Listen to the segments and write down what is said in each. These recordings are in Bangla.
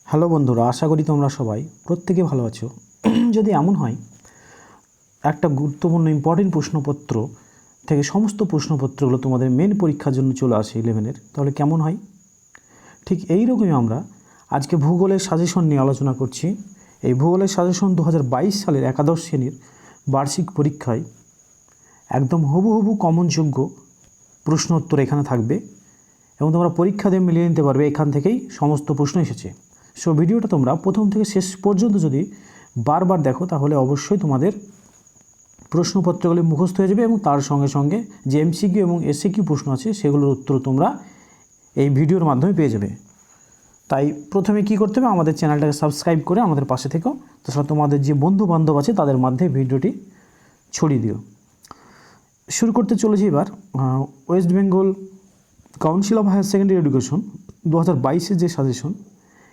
হ্যালো বন্ধুরা, আশা করি তোমরা সবাই প্রত্যেকে ভালো আছো। যদি এমন হয় একটা গুরুত্বপূর্ণ ইম্পর্টেন্ট প্রশ্নপত্র থেকে সমস্ত প্রশ্নপত্রগুলো তোমাদের মেন পরীক্ষার জন্য চলে আসে 11-এর, তাহলে কেমন হয়? ঠিক এই রকমই আমরা আজকে ভূগোলের সাজেশন নিয়ে আলোচনা করছি। এই ভূগোলের সাজেশন 2022 সালের একাদশ শ্রেণীর বার্ষিক পরীক্ষায় একদম হুবহু কমনযোগ্য প্রশ্ন উত্তর এখানে থাকবে এবং তোমরা পরীক্ষা দিয়ে মিলিয়ে নিতে পারবে। এখান থেকেই সমস্ত প্রশ্ন এসেছে। সো ভিডিওটা তোমরা প্রথম থেকে শেষ পর্যন্ত যদি বারবার দেখো তাহলে অবশ্যই তোমাদের প্রশ্নপত্রগুলি মুখস্থ হয়ে যাবে এবং তার সঙ্গে সঙ্গে যে এমসিকিউ এবং এসএকিউ প্রশ্ন আছে সেগুলোর উত্তর তোমরা এই ভিডিওর মাধ্যমে পেয়ে যাবে। তাই প্রথমে কি করতে হবে, আমাদের চ্যানেলটাকে সাবস্ক্রাইব করে আমাদের পাশে থেকো। তাছাড়া তোমাদের যে বন্ধু বান্ধব আছে তাদের মধ্যে ভিডিওটি ছড়িয়ে দিও। শুরু করতে চলেছি এবার West Bengal council of higher secondary education 2022-এর যে সাজেশন।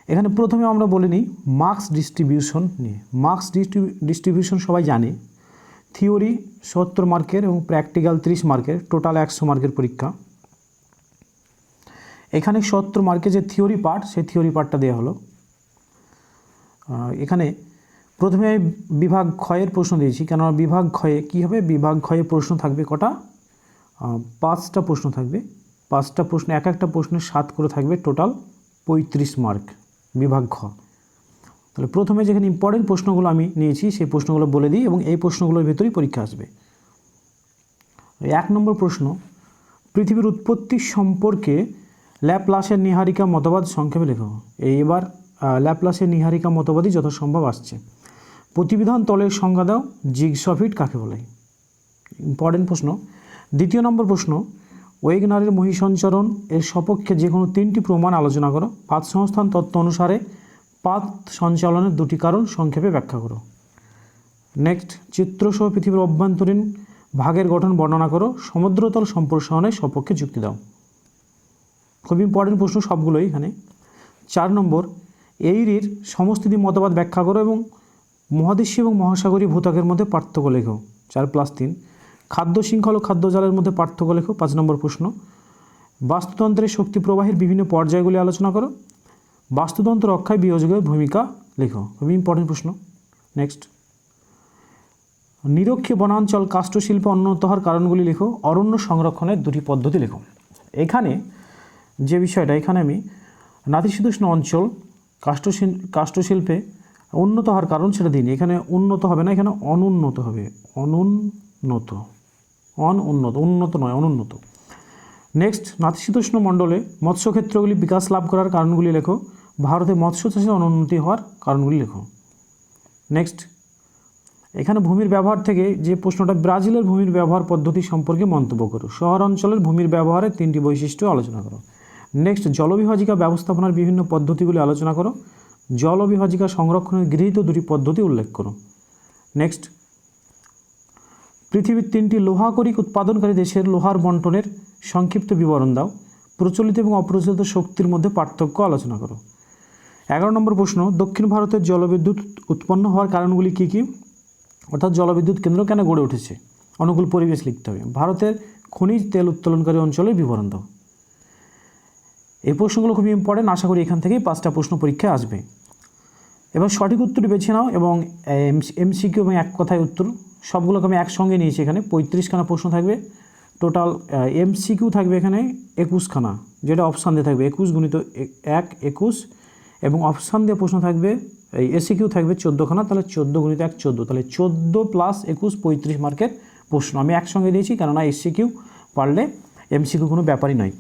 এখানে প্রথমে আমরা বলে নিই মার্কস ডিস্ট্রিবিউশন নিয়ে। মার্কস ডিস্ট্রিবিউশন সবাই জানে, থিওরি 70 মার্কের এবং প্র্যাকটিক্যাল 30 মার্কের, টোটাল 100 মার্কের পরীক্ষা। এখানে 70 মার্কের যে থিওরি পার্ট, সেই থিওরি পার্টটা দেওয়া হলো। এখানে প্রথমে বিভাগ ক্ষয়ের প্রশ্ন দিয়েছি, কেননা বিভাগ ক্ষয়ে কী হবে, বিভাগ ক্ষয়ে প্রশ্ন থাকবে কটা, 5টা প্রশ্ন থাকবে। 5টা প্রশ্ন, একটা প্রশ্নের 7 করে থাকবে, টোটাল 35 মার্ক বিভাগ খ। তাহলে প্রথমে যেখানে ইম্পর্টেন্ট প্রশ্নগুলো আমি নিয়েছি সেই প্রশ্নগুলো বলে দিই এবং এই প্রশ্নগুলোর ভেতরেই পরীক্ষা আসবে। 1 নম্বর প্রশ্ন, পৃথিবীর উৎপত্তি সম্পর্কে ল্যাপ্লাসের নীহারিকা মতবাদ সংক্ষেপে লেখো। এবার ল্যাপ্লাসের নীহারিকা মতবাদই যথাসম্ভব আসছে। প্রতিবিধান তলের সংজ্ঞা দাও, জিগসফিট কাকে বলে? ইম্পর্টেন্ট প্রশ্ন। 2 নম্বর প্রশ্ন, ওয়েগনারের মহিসঞ্চরণ এর সপক্ষে যে কোনো 3টি প্রমাণ আলোচনা করো। পাত সংস্থান তত্ত্ব অনুসারে পাত সঞ্চালনের 2টি কারণ সংক্ষেপে ব্যাখ্যা করো। নেক্সট, চিত্রসহ পৃথিবীর অভ্যন্তরীণ ভাগের গঠন বর্ণনা করো। সমুদ্রতল সম্প্রসারণের সপক্ষে যুক্তি দাও। খুব ইম্পর্টেন্ট প্রশ্ন সবগুলোই এখানে। 4 নম্বর, এইরির সমস্থিতি মতবাদ ব্যাখ্যা করো এবং মহাদেশীয় এবং মহাসাগরীয় ভূত্বকের মধ্যে পার্থক্য লেখো। 4+3। খাদ্য শৃঙ্খল ও খাদ্য জালের মধ্যে পার্থক্য লেখো। 5 নম্বর প্রশ্ন, বাস্তুতন্ত্রের শক্তি প্রবাহের বিভিন্ন পর্যায়গুলি আলোচনা করো। বাস্তুতন্ত্র রক্ষায় বিয়োজকের ভূমিকা লেখো। খুবই ইম্পর্টেন্ট প্রশ্ন। নেক্সট, নিরক্ষীয় বনাঞ্চল কাষ্ঠশিল্পে অনুন্নত হওয়ার কারণগুলি লেখো। অরণ্য সংরক্ষণের 2টি পদ্ধতি লেখো। এখানে যে বিষয়টা, এখানে আমি নাতিশীতোষ্ণ অঞ্চল কাষ্ঠশিল্পে উন্নত হওয়ার কারণ সেটা দিইনি। এখানে উন্নত হবে না, এখানে অনুন্নত হবে। উন্নত নয়, অনুন্নত। নেক্সট, নাতিশীতোষ্ণ মণ্ডলে মৎস্যক্ষেত্রগুলি বিকাশ লাভ করার কারণগুলি লেখো। ভারতে মৎস্য চাষের অনুন্নতি হওয়ার কারণগুলি লেখো। নেক্সট, এখানে ভূমির ব্যবহার থেকে যে প্রশ্নটা, ব্রাজিলের ভূমির ব্যবহার পদ্ধতি সম্পর্কে মন্তব্য করো। শহর অঞ্চলের ভূমির ব্যবহারের 3টি বৈশিষ্ট্য আলোচনা করো। নেক্সট, জলবিভাজিকা ব্যবস্থাপনার বিভিন্ন পদ্ধতিগুলি আলোচনা করো। জলবিভাজিকা সংরক্ষণের গৃহীত 2টি পদ্ধতি উল্লেখ করো। নেক্সট, পৃথিবীর 3টি লোহাকরিক উৎপাদনকারী দেশের লোহার বন্টনের সংক্ষিপ্ত বিবরণ দাও। প্রচলিত এবং অপ্রচলিত শক্তির মধ্যে পার্থক্য আলোচনা করো। 11 নম্বর প্রশ্ন, দক্ষিণ ভারতের জলবিদ্যুৎ উৎপন্ন হওয়ার কারণগুলি কী কী, অর্থাৎ জলবিদ্যুৎ কেন্দ্র কেন গড়ে উঠেছে, অনুকূল পরিবেশ লিখতে হবে। ভারতের খনিজ তেল উত্তোলনকারী অঞ্চলের বিবরণ দাও। এই প্রশ্নগুলো খুবই ইম্পর্টেন্ট, আশা করি এখান থেকেই 5টা প্রশ্ন পরীক্ষায় আসবে। এবার সঠিক উত্তরটি বেছে নাও এবং এমসিকিউ এবং এক কথায় উত্তর সবগুলোকে আমি একসঙ্গে নিয়েছি। এখানে 35খানা প্রশ্ন থাকবে, টোটাল এমসিকিউ থাকবে এখানে 21খানা, যেটা অপশান দিয়ে থাকবে 21 গুণিত 1 21, এবং অপশান দিয়ে প্রশ্ন থাকবে, এই এসিকিউ থাকবে 14খানা, তাহলে 14 গুণিত 1 14, তাহলে 14 + 21 35 মার্কের প্রশ্ন আমি একসঙ্গে দিয়েছি, কেননা এসিকিউ পারলে এমসিকিউ কোনো ব্যাপারই নয়।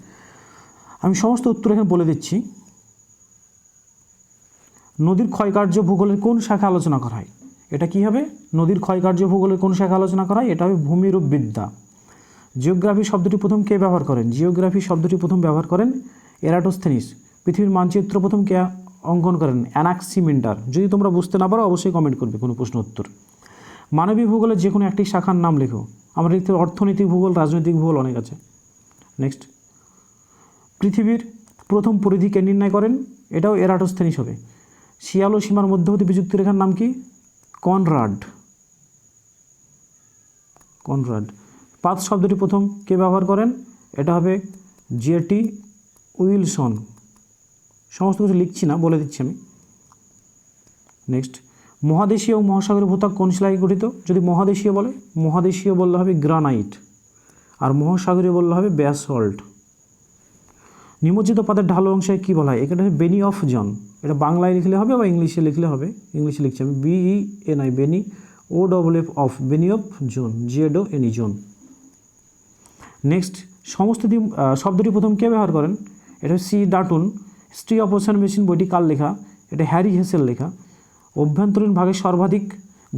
আমি সমস্ত উত্তর এখানে বলে দিচ্ছি। নদীর ক্ষয়কার্য ভূগোলের কোন শাখা আলোচনা করা হয়? এটা কি হবে, নদীর ক্ষয়কার্য ভূগোলের কোন শাখা আলোচনা করা হয়? এটা হবে ভূমিরূপবিদ্যা। জিওগ্রাফি শব্দটি প্রথম কে ব্যবহার করেন? জিওগ্রাফি শব্দটি প্রথম ব্যবহার করেন এরাটোস্থেনিস। পৃথিবীর মানচিত্র প্রথম কে অঙ্কন করেন? অ্যানাক্সিমেন্ডার। যদি তোমরা বুঝতে না পারো অবশ্যই কমেন্ট করবে কোনো প্রশ্ন উত্তর। মানবিক ভূগোলের যে কোনো একটি শাখার নাম লেখো। আমরা লিখতে অর্থনৈতিক ভূগোল, রাজনৈতিক ভূগোল অনেক আছে। নেক্সট, পৃথিবীর প্রথম পরিধি কে নির্ণয় করেন? এটাও এরাটোস্থেনিস হবে। শিয়াল ও সীমার মধ্যবর্তী বিযুক্ত রেখার নাম কি? কনরাড। পাত শব্দটি প্রথম কে ব্যবহার করেন? এটা হবে জেটি উইলসন। সমস্ত কিছু লিখছি না, বলে দিচ্ছি আমি। নেক্সট, মহাদেশীয় এবং মহাসাগরীয় ভূত্বক কোন শিলায় গঠিত? যদি মহাদেশীয় বলে, মহাদেশীয় বললে হবে গ্রানাইট, আর মহাসাগরীয় বললে হবে ব্যাসল্ট। নিমজ্জিত পাতের ঢালু অংশে কী বলা হয়? এখানে বেনি অফ জন, এটা বাংলায় লিখলে হবে বা ইংলিশে লিখলে হবে। ইংলিশে লিখছি আমি BENI, Beni, OFF Beni, off অফ জোন, ZONE জোন। নেক্সট, সমস্ত শব্দটি প্রথম কে ব্যবহার করেন? এটা সি ডাটুন। হিস্ট্রি অফ ওশান বেসিন বইটি কার লেখা? এটা হ্যারি হেসেল লেখা। অভ্যন্তরীণ ভাগের সর্বাধিক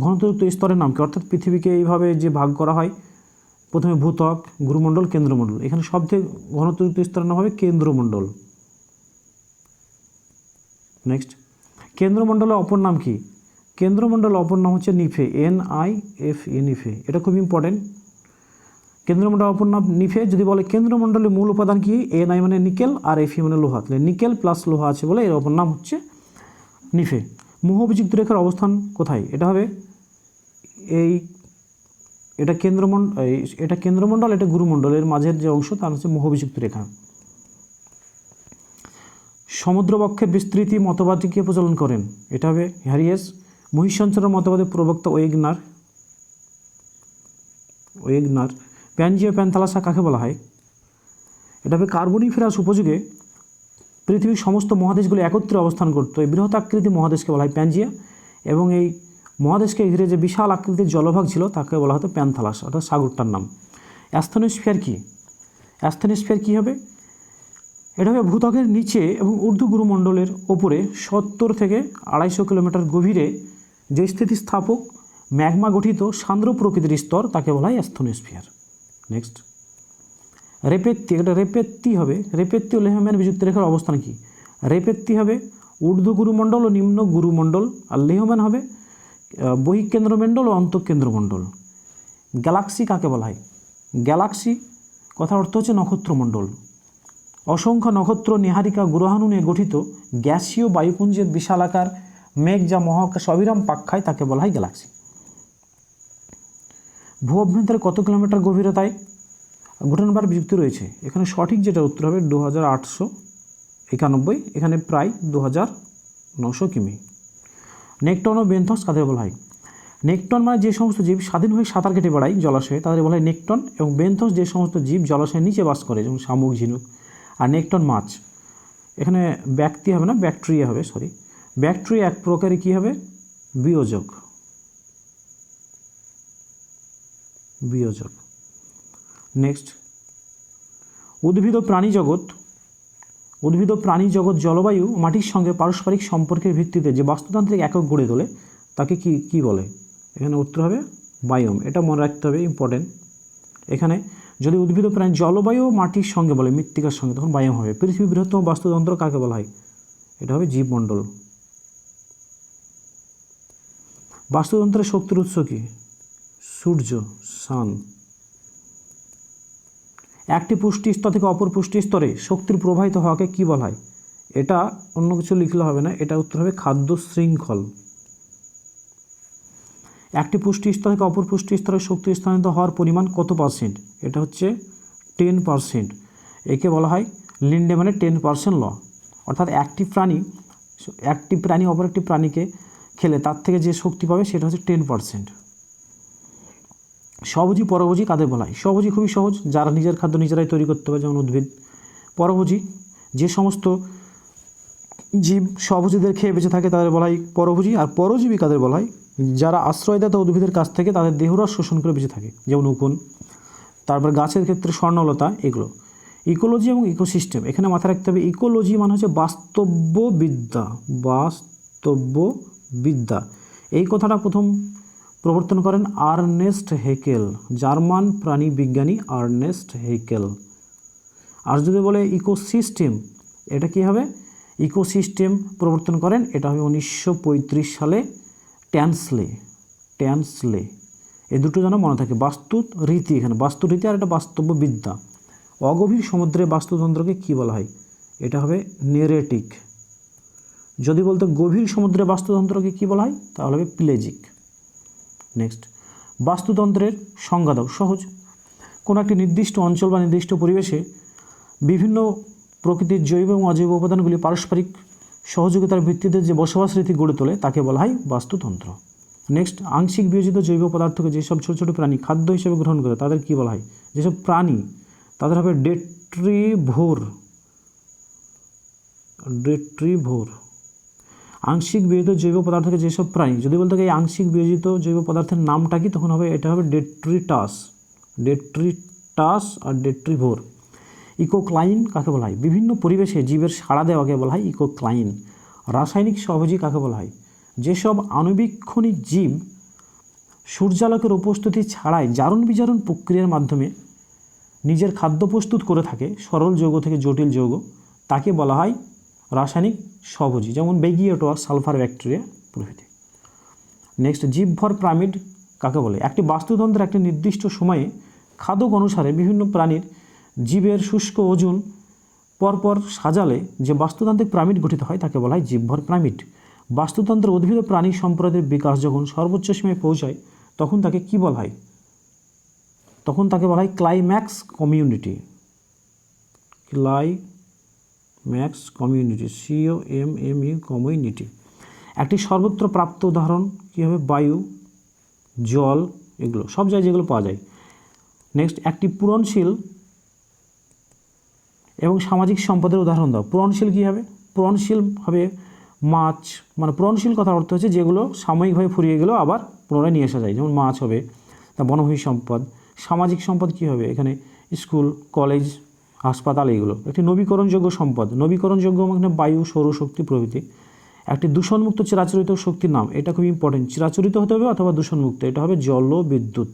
ঘনত্বযুক্ত স্তরের নাম কি? অর্থাৎ পৃথিবীকে এইভাবে যে ভাগ করা হয়, প্রথমে ভূত্বক, গুরুমণ্ডল, কেন্দ্রমণ্ডল, এখানে সবথেকে ঘনত্বযুক্ত স্তরের নাম হবে কেন্দ্রমণ্ডল। নেক্সট, কেন্দ্রমণ্ডলের অপর নাম কি? কেন্দ্রমণ্ডলের অপর নাম হচ্ছে নিফে, NIFE, নিফে। এটা খুব ইম্পর্টেন্ট। কেন্দ্রমণ্ডলের অপর নাম নিফে। যদি বলে কেন্দ্রমণ্ডলের মূল উপাদান কি? Ni মানে নিকেল, আর Fe মানে লোহা, তাহলে নিকেল প্লাস লোহা আছে বলে এর অপর নাম হচ্ছে নিফে। মোহবিযুক্ত রেখার অবস্থান কোথায়? এটা হবে এটা কেন্দ্রমণ্ডল, এটা গুরুমণ্ডলের মাঝের যে অংশ তার হচ্ছে মোহবিযুক্ত রেখা। সমুদ্রবক্ষের বিস্তৃতি মতবাদটি কে প্রচলন করেন? এটা হবে হ্যারিয়েস। মহিষসঞ্চারের মতবাদের প্রবক্তা ওয়েগনার। প্যানজিয়া প্যান্থালাসা কাকে বলা হয়? এটা হবে কার্বনিফেরাস উপযুগে পৃথিবীর সমস্ত মহাদেশগুলি একত্রে অবস্থান করত। এই বৃহৎ আকৃতির মহাদেশকে বলা হয় প্যানজিয়া, এবং এই মহাদেশকে ঘিরে যে বিশাল আকৃতির জলভাগ ছিল তাকে বলা হতো প্যান্থালাস, অর্থাৎ সাগরটার নাম। অ্যাস্থেনোস্ফিয়ার কি? অ্যাস্থেনোস্ফিয়ার কী হবে? এটা হবে ভূত্বকের নিচে এবং ঊর্ধ্ব গুরুমণ্ডলের ওপরে 70 থেকে 250 কিলোমিটার গভীরে যে স্থিতিস্থাপক ম্যাগমা গঠিত সান্দ্র প্রকৃতির স্তর তাকে বলা হয় অ্যাস্থেনোস্ফিয়ার। নেক্সট, রেপেত্তি। এটা রেপেত্তি হবে। রেপেত্তি ও লেহম্যান বিযুক্ত রেখার অবস্থান কি? রেপেত্তি হবে ঊর্ধ্ব গুরুমণ্ডল ও নিম্ন গুরুমণ্ডল, আর লেহম্যান হবে বহিঃকেন্দ্রমণ্ডল ও অন্তঃকেন্দ্রমণ্ডল। গ্যালাক্সি কাকে বলা হয়? গ্যালাক্সি কথার অর্থ হচ্ছে নক্ষত্রমণ্ডল। অসংখ্য নক্ষত্র, নীহারিকা, গ্রহাণু নিয়ে গঠিত গ্যাসীয় বায়ুপুঞ্জের বিশালাকার মেঘ যা মহাকাশ অবিরাম পাক খায় তাকে বলা হয় গ্যালাক্সি। ভূ অভ্যন্তরে কত কিলোমিটার গভীরতায় গুটনবার্গ বিযুক্ত রয়েছে? এখানে সঠিক যেটা উত্তর হবে 2891, এখানে প্রায় 2900 কিমি। নেকটন ও বেন্থস কাদের বলা হয়? নেকটন মানে যে সমস্ত জীব স্বাধীন হয়ে সাঁতার কেটে বেড়ায় জলাশয়ে তাদের বলা হয় নেকটন, এবং বেন্থস যে সমস্ত জীব জলাশয়ের নিচে বাস করে, যেমন শামুক, ঝিনুক। আর নেকটন মাছ, এখানে ব্যক্তি হবে না, ব্যাকটেরিয়া হবে, সরি। ব্যাকটেরিয়া এক প্রকারে কী হবে? বিয়োজক। নেক্সট, উদ্ভিদ ও প্রাণী জগৎ জলবায়ু মাটির সঙ্গে পারস্পরিক সম্পর্কের ভিত্তিতে যে বাস্তুতান্ত্রিক একক গড়ে তোলে তাকে কি বলে? এখানে উত্তর হবে বায়োম। এটা মনে রাখতে হবে, ইম্পর্টেন্ট। এখানে যদি উদ্ভিদ ও প্রাণী জলবায়ু মাটির সঙ্গে বলে, মৃত্তিকার সঙ্গে, তখন বায়োম হবে। পৃথিবীর বৃহত্তম বাস্তুতন্ত্র কাকে বলা হয়? এটা হবে জীবমণ্ডল। বাস্তুতন্ত্রের শক্তির উৎস কি? সূর্য, সান। একটি পুষ্টি স্তর থেকে অপর পুষ্টি স্তরে শক্তির প্রবাহিত হওয়াকে কি বলা হয়? এটা অন্য কিছু লিখলে হবে না, এটা উত্তর হবে খাদ্য শৃঙ্খল। একটি পুষ্টি স্তর থেকে অপর পুষ্টি স্তরে শক্তি স্থানান্তরিত হওয়ার পরিমাণ কত %? এটা হচ্ছে 10%। একে বলা হয় লিন্ডেম্যানের 10% ল। অর্থাৎ একটি প্রাণী অপর একটি প্রাণীকে খেলে তার থেকে যে শক্তি পাবে সেটা হচ্ছে 10%। স্বভোজী পরভোজী কাদের বলা হয়? স্বভোজী খুবই সহজ, যারা নিজের খাদ্য নিজেরাই তৈরি করতে পারে, যেমন উদ্ভিদ। পরভোজী যে সমস্ত জীব স্বভোজীদের খেয়ে বেঁচে থাকে তাদের বলা হয় পরভোজী। আর পরজীবী কাদের বলা হয়? যারা আশ্রয়দাতা উদ্ভিদের কাছ থেকে তাদের দেহরস শোষণ করে বেঁচে থাকে, যেমন উকুন। তারপর গাছের ক্ষেত্রে স্বর্ণলতা, এগুলো। ইকোলজি এবং ইকোসিস্টেম, এখানে মাথায় রাখতে হবে ইকোলজি মানে হচ্ছে বাস্তববিদ্যা। এই কথাটা প্রথম প্রবর্তন করেন আর্নেস্ট হেকেল, জার্মান প্রাণী বিজ্ঞানী আর্নেস্ট হেকেল। আর যদি বলে ইকোসিস্টেম, এটা কি হবে? ইকোসিস্টেম প্রবর্তন করেন, এটা হবে 1935 সালে ট্যান্সলে। এই দুটো যেন মনে থাকে, বাস্তুরীতি, এখানে বাস্তুরীতি আর এটা বাস্তববিদ্যা। অগভীর সমুদ্রের বাস্তুতন্ত্রকে কি বলা হয়? এটা হবে নেরেটিক। যদি বলতো গভীর সমুদ্রের বাস্তুতন্ত্রকে কি বলা হয়, তাহলে হবে প্লেজিক। নেক্সট, বাস্তুতন্ত্রের সংজ্ঞা দাও। সহজ, কোনো একটি নির্দিষ্ট অঞ্চল বা নির্দিষ্ট পরিবেশে বিভিন্ন প্রকৃতির জৈব এবং অজৈব উপাদানগুলি পারস্পরিক সহযোগিতার ভিত্তিতে যে বসবাস রীতি গড়ে তোলে তাকে বলা হয় বাস্তুতন্ত্র। নেক্সট, আংশিক বিয়োজিত জৈব পদার্থকে যেসব ছোটো ছোটো প্রাণী খাদ্য হিসেবে গ্রহণ করে তাদের কী বলা হয়? যেসব প্রাণী তাদের হবে ডেট্রিভোর। আংশিক বিয়োজিত জৈব পদার্থকে যেসব প্রাণী, যদি বলতে এই আংশিক বিয়োজিত জৈব পদার্থের নামটা কি, তখন হবে এটা হবে ডেট্রিটাস আর ডেট্রিভোর। ইকোক্লাইন কাকে বলা হয়? বিভিন্ন পরিবেশে জীবের সাড়া দেওয়াকে বলা হয় ইকোক্লাইন। রাসায়নিক সহযোগী কাকে বলা হয়? যেসব আণুবীক্ষণিক জীব সূর্যালোকের উপস্থিতি ছাড়াই জারণ বিজারণ প্রক্রিয়ার মাধ্যমে নিজের খাদ্য প্রস্তুত করে থাকে, সরল যৌগ থেকে জটিল যৌগ, তাকে বলা হয় রাসায়নিক সহযোগী, যেমন বেগিওটোয়া, সালফার ব্যাকটেরিয়া প্রভৃতি। নেক্সট, জীবভর পিরামিড কাকে বলে? একটি বাস্তুতন্ত্রের একটি নির্দিষ্ট সময়ে খাদক অনুসারে বিভিন্ন প্রাণীর জীবের শুষ্ক ওজন পরপর সাজালে যে বাস্তুতান্ত্রিক পিরামিড গঠিত হয় তাকে বলা হয় জীবভর পিরামিড। বাস্তুতন্ত্রের উদ্ভিদ প্রাণী সম্প্রদায়ের বিকাশ যখন সর্বোচ্চ সীমায় পৌঁছায় তখন তাকে কি বলা হয়? তখন তাকে বলা হয় climax community. Climax community, COMME community. একটি সর্বত্র প্রাপ্ত উদাহরণ কী হবে? বায়ু, জল, এগুলো সব জায়গায় যেগুলো পাওয়া যায়। নেক্সট, একটি পূরণশীল এবং সামাজিক সম্পদের উদাহরণ দাও। পূরণশীল কী হবে? পূরণশীল হবে মাছ, মানে পূরণশীল কথার অর্থ হচ্ছে যেগুলো সাময়িকভাবে ফুরিয়ে গেলেও আবার পুনরায় নিয়ে আসা যায়, যেমন মাছ হবে। তা বনভূমি সম্পদ। সামাজিক সম্পদ কী হবে? এখানে স্কুল, কলেজ, হাসপাতাল, এগুলো। একটি নবীকরণযোগ্য সম্পদ, নবীকরণযোগ্য মানে বায়ু, সৌরশক্তি প্রভৃতি। একটি দূষণমুক্ত চিরাচরিত শক্তির নাম, এটা খুব ইম্পর্টেন্ট, চিরাচরিত হতে হবে অথবা দূষণমুক্ত, এটা হবে জলবিদ্যুৎ।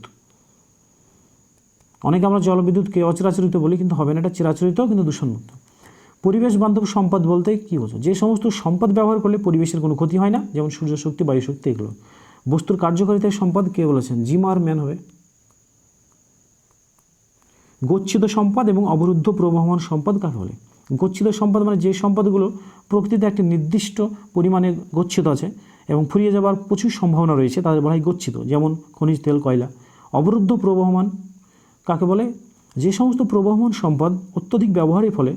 অনেকে আমরা জলবিদ্যুৎকে অচিরাচরিত বলি, কিন্তু হবে না, এটা চিরাচরিত কিন্তু দূষণমুক্ত। পরিবেশ বান্ধব সম্পদ বলতে কী বোঝো? যে সমস্ত সম্পদ ব্যবহার করলে পরিবেশের কোনো ক্ষতি হয় না, যেমন সূর্যশক্তি, বায়ুশক্তি, এগুলো। বস্তুর কার্যকারিতার সম্পদ কে বলেছেন? জিমারম্যান হবে। গচ্ছিত সম্পদ এবং অবরুদ্ধ প্রবহমান সম্পদ কাকে বলে? গচ্ছিত সম্পদ মানে যে সম্পদগুলো প্রকৃতিতে একটি নির্দিষ্ট পরিমাণে গচ্ছিত আছে এবং ফুরিয়ে যাওয়ার প্রচুর সম্ভাবনা রয়েছে, তাদের বলা হয় গচ্ছিত, যেমন খনিজ তেল, কয়লা। অবরুদ্ধ প্রবহমান কাকে বলে? যে সমস্ত প্রবহমান সম্পদ অত্যধিক ব্যবহারের ফলে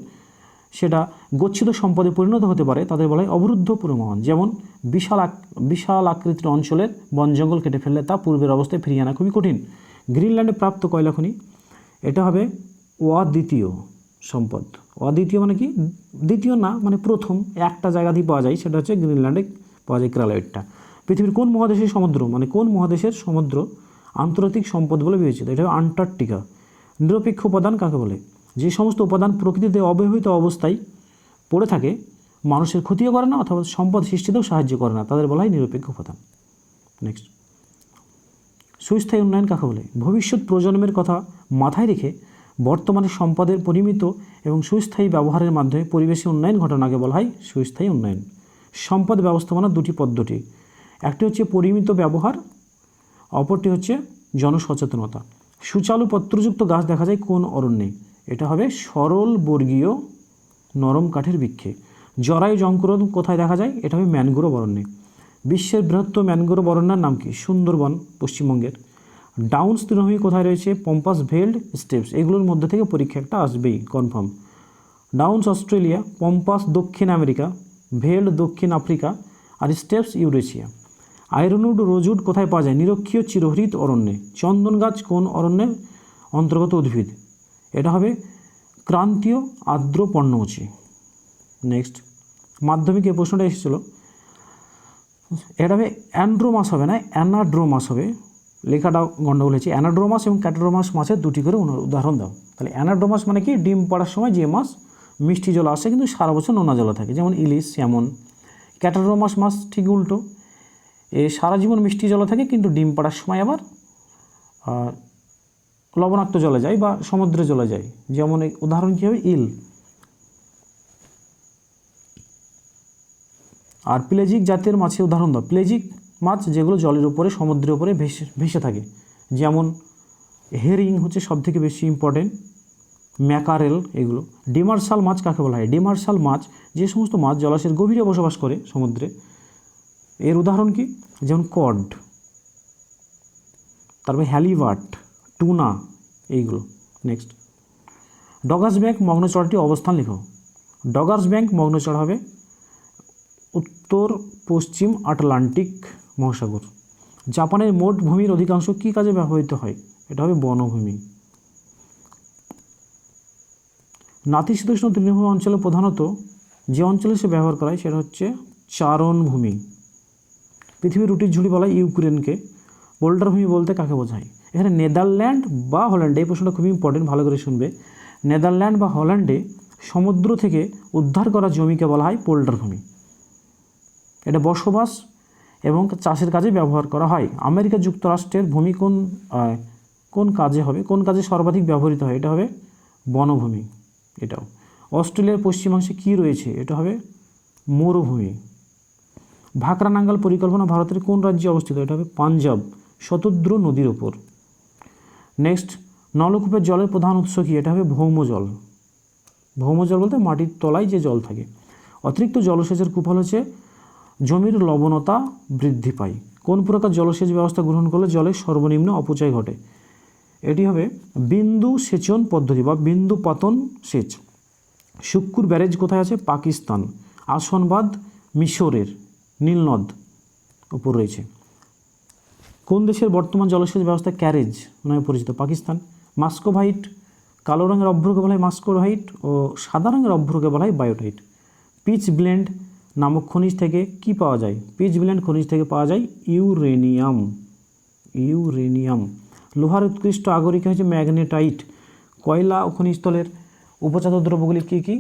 সেটা গচ্ছিত সম্পদে পরিণত হতে পারে তাদের বলা হয় অবরুদ্ধ প্রবহমান, যেমন বিশাল আকৃতির অঞ্চলের বন জঙ্গল কেটে ফেললে তা পূর্বের অবস্থায় ফিরিয়ে আনা খুবই কঠিন। গ্রিনল্যান্ডে প্রাপ্ত কয়লা খনি, এটা হবে অদ্বিতীয় সম্পদ। অদ্বিতীয় মানে কি? দ্বিতীয় না, মানে প্রথম একটা জায়গাতেই পাওয়া যায়, সেটা হচ্ছে গ্রিনল্যান্ডে পাওয়া যায় ক্রালাইটটা। পৃথিবীর কোন মহাদেশের সমুদ্র, মানে কোন মহাদেশের সমুদ্র আন্তর্জাতিক সম্পদ বলে বিবেচিত? এটা হবে আন্টার্কটিকা। নিরপেক্ষ উপাদান কাকে বলে? যে সমস্ত উপাদান প্রকৃতিতে অব্যবহৃত অবস্থায় পড়ে থাকে, মানুষের ক্ষতিও করে না অথবা সম্পদ সৃষ্টিতেও সাহায্য করে না, তাদের বলা হয় নিরপেক্ষ উপাদান। নেক্সট, সুস্থায়ী উন্নয়ন কাকে বলে? ভবিষ্যৎ প্রজন্মের কথা মাথায় রেখে বর্তমানে সম্পদের পরিমিত এবং সুস্থায়ী ব্যবহারের মাধ্যমে পরিবেশের উন্নয়ন ঘটনাকে বলা হয় সুস্থায়ী উন্নয়ন। সম্পদ ব্যবস্থাপনার দুটি পদ্ধতি, একটি হচ্ছে পরিমিত ব্যবহার, অপরটি হচ্ছে জনসচেতনতা। সুচালু পত্রযুক্ত গাছ দেখা যায় কোন অরণ্যে? এটা হবে সরল বর্গীয় নরম কাঠের বৃক্ষে। জরায়ু জঙ্করণ কোথায় দেখা যায়? এটা হবে ম্যানগ্রোভ অরণ্যে। বিশ্বের বৃহত্তম ম্যানগ্রোভ অরণ্যের নাম কি? সুন্দরবন, পশ্চিমবঙ্গের। ডাউন্স তৃণভূমি কোথায় রয়েছে? পম্পাস ভেল্ড স্টেপস। এগুলোর মধ্যে থেকে পরীক্ষা একটা আসবেই কনফার্ম। ডাউন্স অস্ট্রেলিয়া, পম্পাস দক্ষিণ আমেরিকা, ভেল্ড দক্ষিণ আফ্রিকা, আর স্টেপস ইউরেশিয়া। আয়রনউড রোজউড কোথায় পাওয়া যায়? নিরক্ষীয় চিরহরিত অরণ্যে। চন্দন গাছ কোন অরণ্যের অন্তর্গত উদ্ভিদ? এটা হবে ক্রান্তীয় আর্দ্র পর্ণমোচী। নেক্সট, মাধ্যমিকে প্রশ্নটা এসেছিল, এটা হবে অ্যান্ড্রোমাস হবে না, অ্যানাড্রোমাস হবে, লেখাটা গণ্ডগোল হয়েছে। অ্যানাড্রোমাস এবং ক্যাটাড্রোমাস মাছের দুটি করে উদাহরণ দাও। তাহলে অ্যানাড্রোমাস মানে কি? ডিম পাড়ার সময় যে মাছ মিষ্টি জল আসে কিন্তু সারা বছর নোনা জলে থাকে, যেমন ইলিশ, স্যামন। ক্যাটাড্রোমাস মাছ ঠিক উল্টো, এ সারা জীবন মিষ্টি জলে থাকে কিন্তু ডিম পাড়ার সময় আবার লবণাক্ত জলে যায় বা সমুদ্রে জলে যায়, যেমন উদাহরণ কী হবে? ইল। আর প্লেজিক জাতের মাছের উদাহরণ দাও। প্লেজিক মাছ যেগুলো জলের উপরে, সমুদ্রের উপরে ভেসে থাকে, যেমন হেরিং হচ্ছে সবথেকে বেশি ইম্পর্টেন্ট, ম্যাকারেল, এগুলো। ডিমার্সাল মাছ কাকে বলা হয়? ডিমার্সাল মাছ যে সমস্ত মাছ জলাশয়ের গভীরে বসবাস করে সমুদ্রে, এর উদাহরণ কি? যেমন কড, তারপরে হ্যালিবার্ট, টুনা, এইগুলো। নেক্সট, ডগার্স ব্যাংক মগ্নচড়াটি অবস্থান লেখো। ডগার্স ব্যাংক মগ্নচড়া হবে উত্তর পশ্চিম আটলান্টিক মহাসাগর। জাপানের মোট ভূমির অধিকাংশ কী কাজে ব্যবহৃত হয়? এটা হবে বনভূমি। নাতিশীতোষ্ণ তৃণভূমি অঞ্চলে প্রধানত যে অঞ্চলে সে ব্যবহার করা হয় সেটা হচ্ছে চারণভূমি। পৃথিবীর রুটির ঝুড়ি বলা হয় ইউক্রেনকে। বোল্ডার ভূমি বলতে কাকে বোঝায়? এখানে নেদারল্যান্ড বা হল্যান্ডে, এই প্রশ্নটা খুবই ইম্পর্টেন্ট, ভালো করে শুনবে। নেদারল্যান্ড বা হল্যান্ডে সমুদ্র থেকে উদ্ধার করা জমিকে বলা হয় পোল্ডার ভূমি। এটা বসবাস এবং চাষের কাজে ব্যবহার করা হয়। আমেরিকা যুক্তরাষ্ট্রের ভূমি কোন কাজে হবে, কোন কাজে সর্বাধিক ব্যবহৃত হয়? এটা হবে বনভূমি। এটাও অস্ট্রেলিয়ার পশ্চিমাংশে কী রয়েছে? এটা হবে মরুভূমি। ভাকরা নাঙ্গাল পরিকল্পনা ভারতের কোন রাজ্যে অবস্থিত? এটা হবে পাঞ্জাব, শতদ্রু নদীর ওপর। নেক্সট, নলকূপের জলের প্রধান উৎস কী? এটা হবে ভৌমজল। ভৌমজল বলতে মাটির তলায় যে জল থাকে। অতিরিক্ত জলসেচের কুফল হচ্ছে জমির লবণতা বৃদ্ধি পায়। কোন প্রকার জলসেচ ব্যবস্থা গ্রহণ করলে জলের সর্বনিম্ন অপচয় ঘটে? এটি হবে বিন্দু সেচন পদ্ধতি বা বিন্দু পাতন সেচ। শুক্কুর ব্যারেজ কোথায় আছে? পাকিস্তান। আসনবাদ মিশরের নীলনদ উপর রয়েছে। কোন দেশের বর্তমান জলসেচ ব্যবস্থা ক্যারেজ নামে পরিচিত? পাকিস্তান। মাস্কোভাইট, কালো রঙের অভ্রকে বলা হয় মাস্কোভাইট ও সাদা রঙের অভ্রকে বলা হয় বায়োটাইট। পিচ ব্লেন্ড নামক খনিজ থেকে কি পাওয়া যায়? পিচ ব্লেন্ড খনিজ থেকে পাওয়া যায় ইউরেনিয়াম। ইউরেনিয়াম। লোহার উৎকৃষ্ট আগরিকা হচ্ছে ম্যাগনেটাইট। কয়লা ও খনিজস্থলের উপজাত দ্রব্যগুলি কী কী?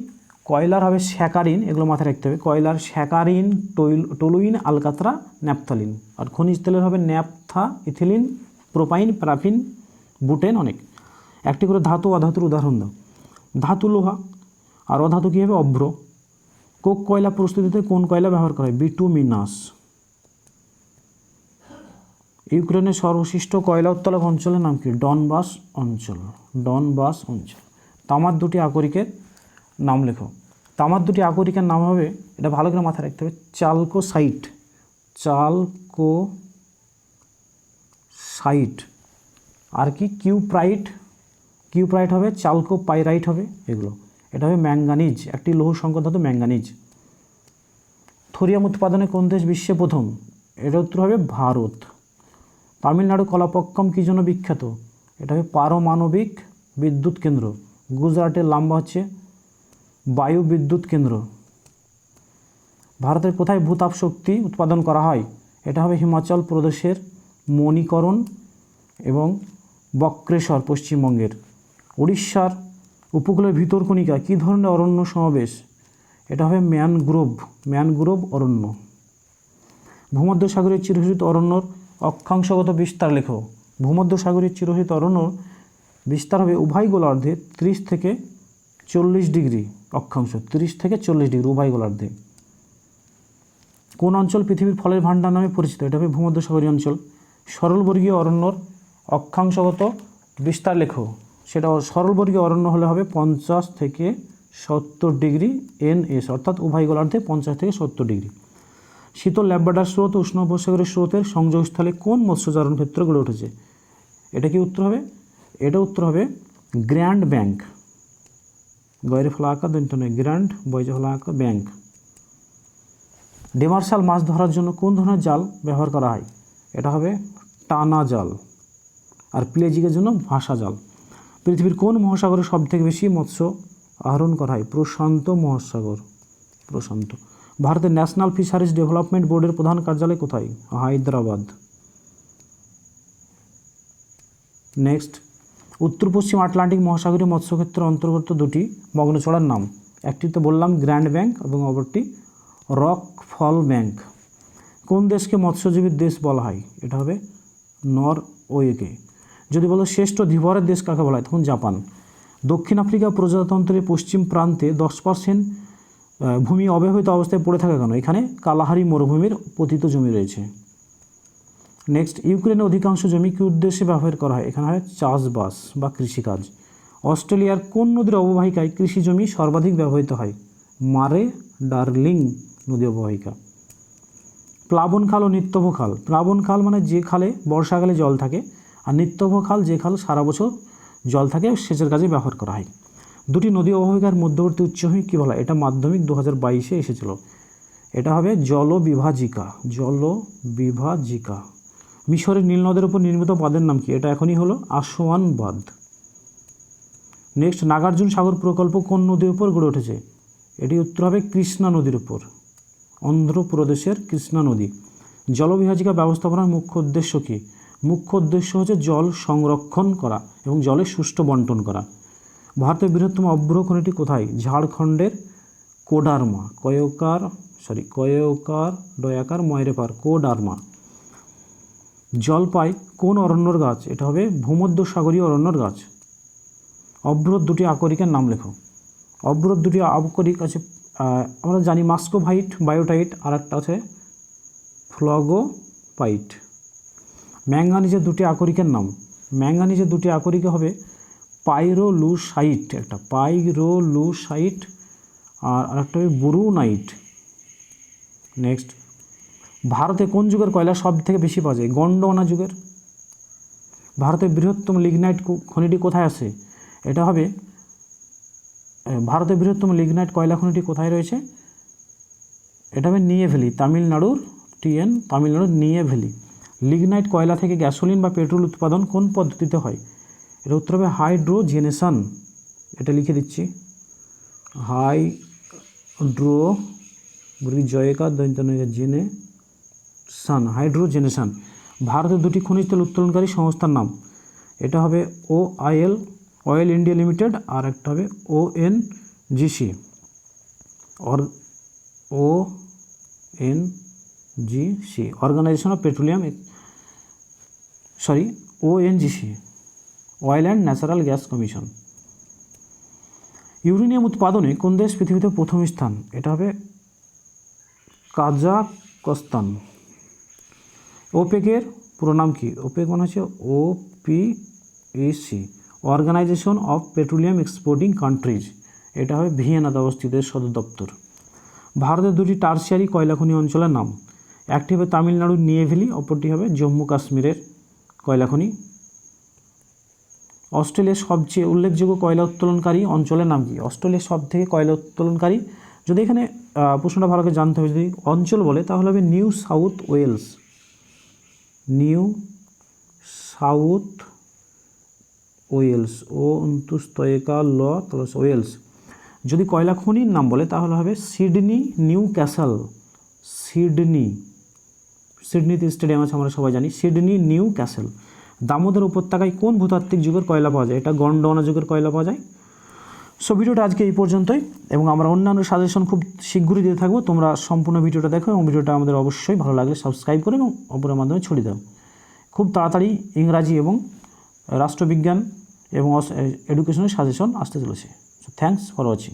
কয়লার হবে স্যাকারিন, এগুলো মাথায় রাখতে হবে। কয়লার স্যাকারিন, টলুইন, আলকাতরা, ন্যাপথালিন। আর খনিজ তেলের হবে naphtha, ethylene, propyne, paraffin, butane, অনেক। একটি করে ধাতু অধাতুর উদাহরণ দাও। ধাতু লোহা, আর অধাতু কী হবে? অভ্র। কোক কয়লা প্রস্তুতিতে কোন কয়লা ব্যবহার করা হয়? বিটুমিনাস। ইউক্রেনের সর্বশ্রেষ্ঠ কয়লা উত্তোলক অঞ্চলের নাম কি? ডনবাস অঞ্চল। ডনবাস অঞ্চল। তামার দুটি আকরিকের নাম লেখো। তামার দুটি আকরিকের নাম হবে, এটা ভালো করে মাথায় রাখতে হবে, চালকোসাইট। চালকোসাইট। আর কি? কিউপ্রাইট। কিউপ্রাইট হবে, চালকোপাইরাইট হবে, এগুলো। এটা হবে ম্যাঙ্গানিজ, একটি লৌহ সংকর ধাতু ম্যাঙ্গানিজ। থোরিয়াম উৎপাদনে কোন দেশ বিশ্বে প্রথম? এটা উত্তর হবে ভারত। তামিলনাড়ু কলাপক্কম কী জন্য বিখ্যাত? এটা হবে পারমাণবিক বিদ্যুৎ কেন্দ্র। গুজরাটের লাম্বা হচ্ছে বায়ু বিদ্যুৎ কেন্দ্র। ভারতের কোথায় ভূতাপ শক্তি উৎপাদন করা হয়? এটা হবে হিমাচল প্রদেশের মণিকরণ এবং বক্রেশ্বর, পশ্চিমবঙ্গের। উড়িষ্যার উপকূলের ভিতরকণিকা কী ধরনের অরণ্য সমাবেশ? এটা হবে ম্যানগ্রোভ অরণ্য। ভূমধ্যসাগরীয় চিরহরিত অরণ্যর অক্ষাংশগত বিস্তার লেখো। ভূমধ্যসাগরীয় চিরহরিত অরণ্যর বিস্তার হবে উভয় গোলার্ধে 30 থেকে 40 ডিগ্রি অক্ষাংশ, 30 থেকে 40 ডিগ্রি উভয় গোলার্ধে। কোন অঞ্চল পৃথিবীর ফলের ভাণ্ডার নামে পরিচিত? এটা হবে ভূমধ্যসাগরীয় অঞ্চল। সরলবর্গীয় অরণ্যর অক্ষাংশগত বিস্তার লেখো। সেটা সরলবর্গীয় অরণ্য হলে হবে 50 থেকে 70 ডিগ্রি NS, অর্থাৎ উভয় গোলার্ধে 50 থেকে 70 ডিগ্রি। শীতল ল্যাব্রাডার স্রোত উষ্ণ উপসাগরের স্রোতের সংযোগস্থলে কোন মৎস্যচারণ ক্ষেত্র গড়ে উঠেছে? এটা কি উত্তর হবে? এটা উত্তর হবে গ্র্যান্ড ব্যাংক। গয়রে ফলা আঁকা দন্ত নয়, গ্র্যান্ড বয়জে ফলা আঁকা ব্যাংক। ডেমার্শাল মাছ ধরার জন্য কোন ধরনের জাল ব্যবহার করা হয়? এটা হবে টানা জাল। আর প্লেজিকের জন্য ভাসা জাল। পৃথিবীর কোন মহাসাগরে সবথেকে বেশি মৎস্য আহরণ করা হয়? প্রশান্ত মহাসাগর। প্রশান্ত। ভারতের ন্যাশনাল ফিশারিজ ডেভেলপমেন্ট বোর্ডের প্রধান কার্যালয় কোথায়? হায়দ্রাবাদ। নেক্সট, উত্তর পশ্চিম আটলান্টিক মহাসাগরীয় মৎস্যক্ষেত্রের অন্তর্গত দুটি মগ্নচড়ার নাম। একটি তো বললাম গ্র্যান্ড ব্যাংক এবং অপরটি রক ফল ব্যাংক। কোন দেশকে মৎস্যজীবীর দেশ বলা হয়? এটা হবে নরওয়েকে। যদি বলো শ্রেষ্ঠ ধীবরের দেশ কাকে বলা হয়, তখন জাপান। দক্ষিণ আফ্রিকা প্রজাতন্ত্রের পশ্চিম প্রান্তে 10% ভূমি অব্যবহৃত অবস্থায় পড়ে থাকে কেন? এখানে কালাহারি মরুভূমির পতিত জমি রয়েছে। নেক্সট, ইউক্রেনের অধিকাংশ জমি কী উদ্দেশ্যে ব্যবহার করা হয়? এখানে হয় চাষবাস বা কৃষিকাজ। অস্ট্রেলিয়ার কোন নদীর অববাহিকায় কৃষি জমি সর্বাধিক ব্যবহৃত হয়? মারে ডার্লিং নদী অববাহিকা। প্লাবন খাল ও নিত্যভ খাল। প্লাবন খাল মানে যে খালে বর্ষাকালে জল থাকে, আর নিত্যভ খাল যে খাল সারা বছর জল থাকে, সেচের কাজে ব্যবহার করা হয়। দুটি নদী অববাহিকার মধ্যবর্তী উচ্চভূমি কী বলা হয়? এটা মাধ্যমিক 2022-এ এসেছিল। এটা হবে জলবিভাজিকা। জলবিভাজিকা। মিশরের নীল নদের উপর নির্মিত বাঁধের নাম কি? এটা এখনই হলো আসওয়ান বাঁধ। নেক্সট, নাগার্জুন সাগর প্রকল্প কোন নদীর উপর গড়ে উঠেছে? এটি উত্তর হবে কৃষ্ণা নদীর উপর, অন্ধ্রপ্রদেশের কৃষ্ণা নদী। জলবিভাজিকা ব্যবস্থাপনার মুখ্য উদ্দেশ্য কী? মুখ্য উদ্দেশ্য হচ্ছে জল সংরক্ষণ করা এবং জলের সুষ্ঠু বন্টন করা। ভারতের বৃহত্তম অভ্র খনিটি কোথায়? ঝাড়খণ্ডের কোডারমা। ডয়াকার ময়রে পার, কোডারমা। জলপাই কোন অরণ্যর গাছ? এটা হবে ভূমধ্যসাগরীয় অরণ্যর গাছ। অবরোধ দুটি আকরিকের নাম লেখো। অবরোধ দুটি আকরিক আছে, আমরা জানি মাস্কোভাইট, বায়োটাইট, আর একটা আছে ফ্লগোপাইট। ম্যাঙ্গানিজের দুটি আকরিকের নাম। ম্যাঙ্গানিজের দুটি আকরিকে হবে পাইরোলুসাইট, একটা পাইরোলুসাইট, আর আরেকটা হবে বুরুনাইট। নেক্সট, ভারতে কোন যুগের কয়লা সব থেকে বেশি পাওয়া যায়? গন্ডোয়ানা যুগের। ভারতের বৃহত্তম লিগনাইট খনিটি কোথায় আছে? এটা হবে, ভারতের বৃহত্তম লিগনাইট কয়লা খনিটি কোথায় রয়েছে? এটা হবে নিয়েভেলি, তামিলনাড়ুর নিয়েভেলি। লিগনাইট কয়লা থেকে গ্যাসোলিন বা পেট্রোল উৎপাদন কোন পদ্ধতিতে হয়? এটা উত্তর হবে হাইড্রোজেনেশন। এটা লিখে দিচ্ছি, হাইড্রোজেনেশন। ভারতের দুটি খনিজ তেল উত্তোলনকারী সংস্থার নাম। এটা হবে অয়েল ইন্ডিয়া লিমিটেড, আর একটা হবে ONGC, organisation of petroleum, ONGC, oil and natural gas commission. Uranium উৎপাদনে কোন দেশ পৃথিবীতে প্রথম স্থান? এটা হবে কাজাকস্তান। ওপেকের পুরো নাম কি? ওপেক মানে হচ্ছে OPEC, organisation of petroleum exporting countries. এটা হবে ভিয়েনাতে অবস্থিত সদর দপ্তর। ভারতের দুটি টারশিয়ারি কয়লা খনি অঞ্চলের নাম। একটি হবে তামিলনাড়ুর নিয়েভেলি, অপরটি হবে জম্মু কাশ্মীরের কয়লা খনি। অস্ট্রেলিয়ার সবচেয়ে উল্লেখযোগ্য কয়লা উত্তোলনকারী অঞ্চলের নাম কি? অস্ট্রেলিয়ার সব থেকে কয়লা উত্তোলনকারী, যদি এখানে প্রশ্নটা ভালো করে জানতে হবে, যদি অঞ্চল বলে তাহলে হবে নিউ সাউথ ওয়েলস। ওয়েলস। যদি কয়লা খনির নাম বলে তাহলে হবে সিডনি নিউ ক্যাসল। সিডনিতে স্টেডিয়াম আছে, আমরা সবাই জানি, সিডনি নিউ ক্যাসল। দামোদর উপত্যকায় কোন ভূতাত্ত্বিক যুগের কয়লা পাওয়া যায়? এটা গন্ডোয়ানা যুগের কয়লা পাওয়া যায়। সো ভিডিওটা আজকে এই পর্যন্তই, এবং আমরা অন্যান্য সাজেশন খুব শীঘ্রই দিয়ে থাকবো। তোমরা সম্পূর্ণ ভিডিওটা দেখো, এবং ভিডিওটা আমাদের অবশ্যই ভালো লাগলে সাবস্ক্রাইব করে এবং অপরের মাধ্যমে ছড়িয়ে দাও। খুব তাড়াতাড়ি ইংরাজি এবং রাষ্ট্রবিজ্ঞান এবং এডুকেশনের সাজেশন আসতে চলেছে। So thanks for watching.